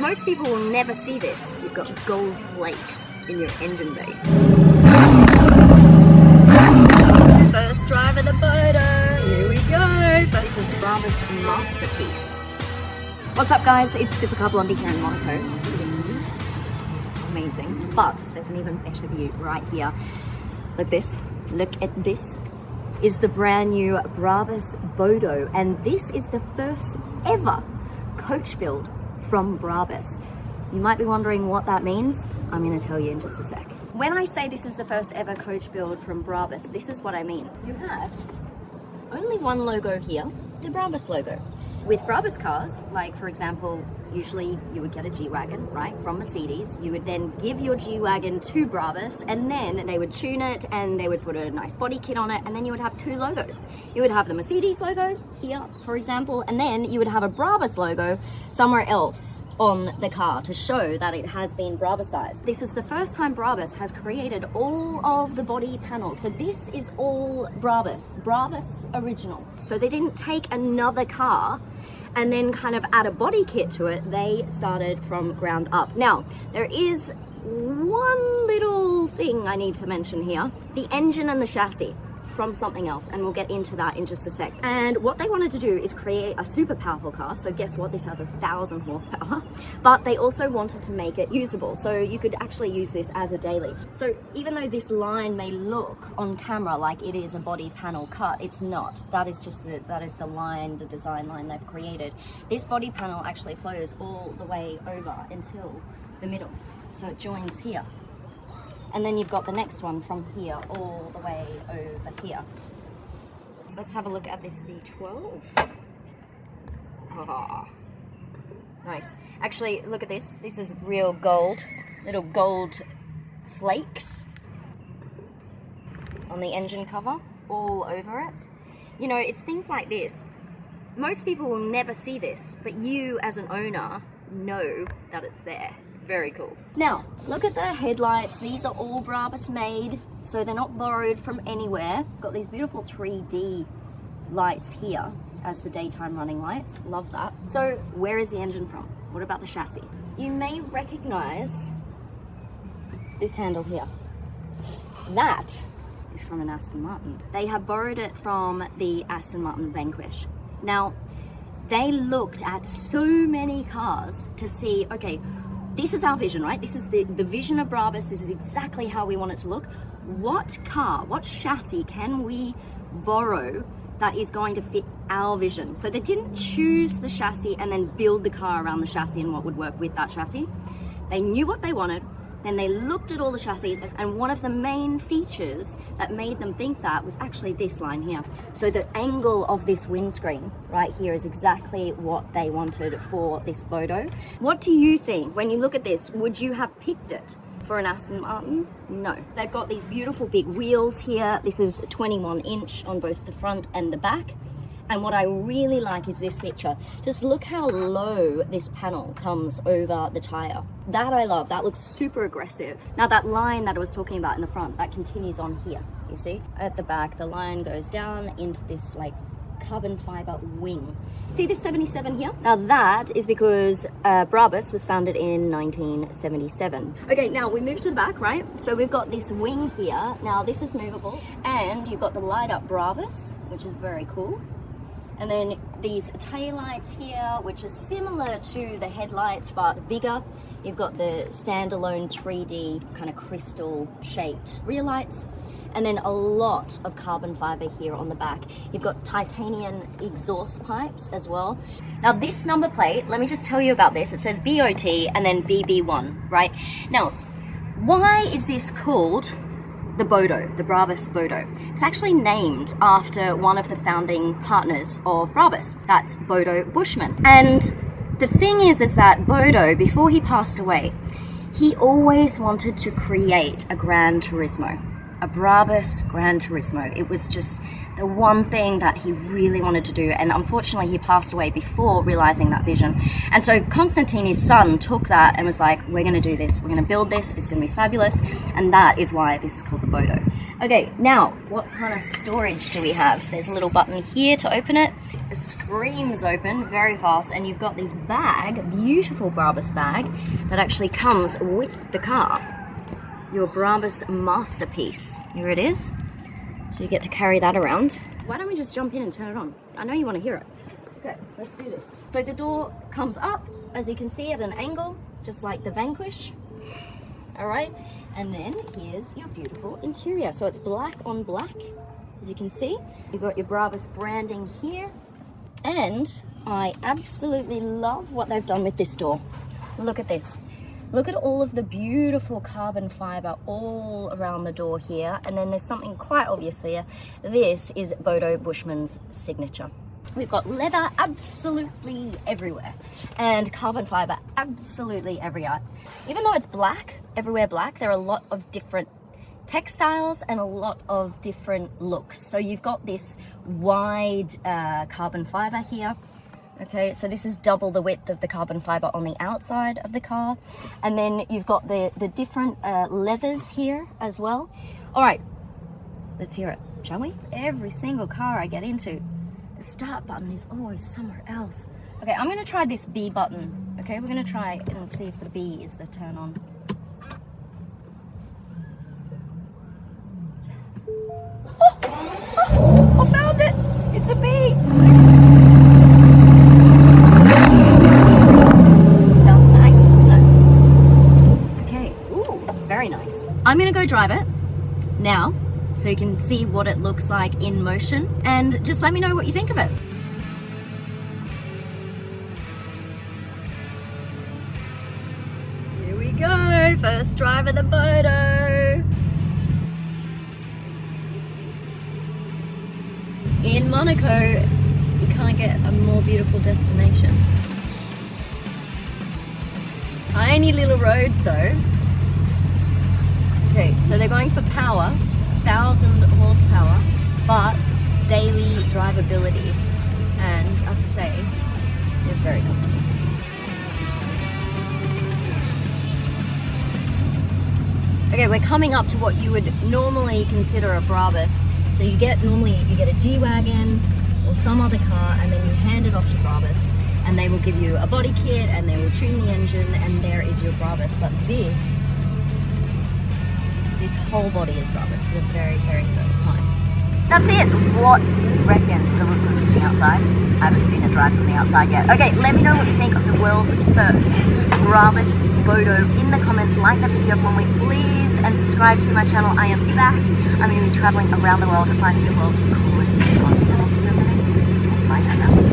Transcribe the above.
Most people will never see this. You've got gold flakes in your engine bay. First drive of the Bodo. Here we go. This is Brabus masterpiece. What's up, guys? It's Supercar Blondie here in Monaco. Amazing. But there's an even better view right here. Look at this. Is the brand new Brabus Bodo, and this is the first ever coach build from Brabus. You might be wondering what that means. I'm going to tell you in just a sec. When I say this is the first ever coach build from Brabus, this is what I mean. You have only one logo here, the Brabus logo. With Brabus cars, like for example, usually you would get a G-Wagon, right, from Mercedes. You would then give your G-Wagon to Brabus, and then they would tune it and they would put a nice body kit on it, and then you would have two logos. You would have the Mercedes logo here, for example, and then you would have a Brabus logo somewhere else on the car to show that it has been Brabusized. This is the first time Brabus has created all of the body panels. So this is all Brabus original. So they didn't take another car and then kind of add a body kit to it. They started from ground up. Now, there is one little thing I need to mention here. The engine and the chassis from something else, and we'll get into that in just a sec. And what they wanted to do is create a super powerful car. So guess what? This has 1,000 horsepower, but they also wanted to make it usable. So you could actually use this as a daily. So even though this line may look on camera like it is a body panel cut, it's not. That is just that is the line, the design line they've created. This body panel actually flows all the way over until the middle. So it joins here. And then you've got the next one from here all the way over here. Let's have a look at this V12. Ah, nice. Actually, look at this. This is real gold, little gold flakes on the engine cover, all over it. You know, it's things like this. Most people will never see this, but you as an owner know that it's there. Very cool. Now, look at the headlights. These are all Brabus made, so they're not borrowed from anywhere. Got these beautiful 3D lights here as the daytime running lights. Love that. So where is the engine from? What about the chassis? You may recognize this handle here. That is from an Aston Martin. They have borrowed it from the Aston Martin Vanquish. Now, they looked at so many cars to see, okay, this is our vision, right? This is the vision of Brabus. This is exactly how we want it to look. What car, what chassis can we borrow that is going to fit our vision? So they didn't choose the chassis and then build the car around the chassis and what would work with that chassis. They knew what they wanted. Then they looked at all the chassis, and one of the main features that made them think that was actually this line here. So the angle of this windscreen right here is exactly what they wanted for this Bodo. What do you think when you look at this? Would you have picked it for an Aston Martin? No. They've got these beautiful big wheels here. This is 21 inch on both the front and the back. And what I really like is this feature. Just look how low this panel comes over the tire. That I love. That looks super aggressive. Now that line that I was talking about in the front, that continues on here. You see? At the back, the line goes down into this like carbon fiber wing. See this 77 here? Now that is because Brabus was founded in 1977. Okay, now we move to the back, right? So we've got this wing here. Now this is movable, and you've got the light up Brabus, which is very cool. And then these taillights here, which is similar to the headlights but bigger. You've got the standalone 3D kind of crystal shaped rear lights. And then a lot of carbon fiber here on the back. You've got titanium exhaust pipes as well. Now this number plate, let me just tell you about this. It says BOT and then BB1, right? Now, why is this called the Bodo, the Brabus Bodo? It's actually named after one of the founding partners of Brabus. That's Bodo Buschmann. And the thing is that Bodo, before he passed away, he always wanted to create a Gran Turismo, a Brabus Gran Turismo. It was just the one thing that he really wanted to do, and unfortunately he passed away before realizing that vision. And so Constantine, his son, took that and was like, we're going to do this, we're going to build this, it's going to be fabulous, and that is why this is called the Bodo. Okay, now what kind of storage do we have? There's a little button here to open it. It screams open very fast, and you've got this bag, a beautiful Brabus bag, that actually comes with the car. Your Brabus masterpiece. Here it is. So you get to carry that around. Why don't we just jump in and turn it on? I know you want to hear it. Okay, let's do this. So the door comes up, as you can see, at an angle, just like the Vanquish. All right, and then here's your beautiful interior. So it's black on black, as you can see. You've got your Brabus branding here. And I absolutely love what they've done with this door. Look at this. Look at all of the beautiful carbon fiber all around the door here. And then there's something quite obvious here. This is Bodo Buschmann's signature. We've got leather absolutely everywhere and carbon fiber absolutely everywhere. Even though it's black, everywhere black, there are a lot of different textiles and a lot of different looks. So you've got this wide carbon fiber here. Okay, so this is double the width of the carbon fiber on the outside of the car. And then you've got the different leathers here as well. All right, let's hear it, shall we? Every single car I get into, the start button is always somewhere else. Okay, I'm gonna try this B button. Okay, we're gonna try and see if the B is the turn on. Yes. Oh, I found it! It's a B! Sounds nice, doesn't it? Okay, ooh, very nice. I'm gonna go drive it now, so you can see what it looks like in motion, and just let me know what you think of it. Here we go, first drive of the Bodo. In Monaco, you can't get a more beautiful destination. Tiny little roads though. Okay, so they're going for power. 1,000 horsepower, but daily drivability, and I have to say, it's very comfortable. Okay, we're coming up to what you would normally consider a Brabus. So you get a G-Wagon or some other car, and then you hand it off to Brabus, and they will give you a body kit, and they will tune the engine, and there is your Brabus. But this whole body is Brabus for the very, very first time. That's it. What do you reckon to the look from the outside? I haven't seen it drive from the outside yet. Okay, let me know what you think of the world's first Brabus Bodo in the comments. Like the video for me, please, and subscribe to my channel. I am back. I'm going to be traveling around the world and finding the world's coolest cars, and I'll see you in the next one. Bye now.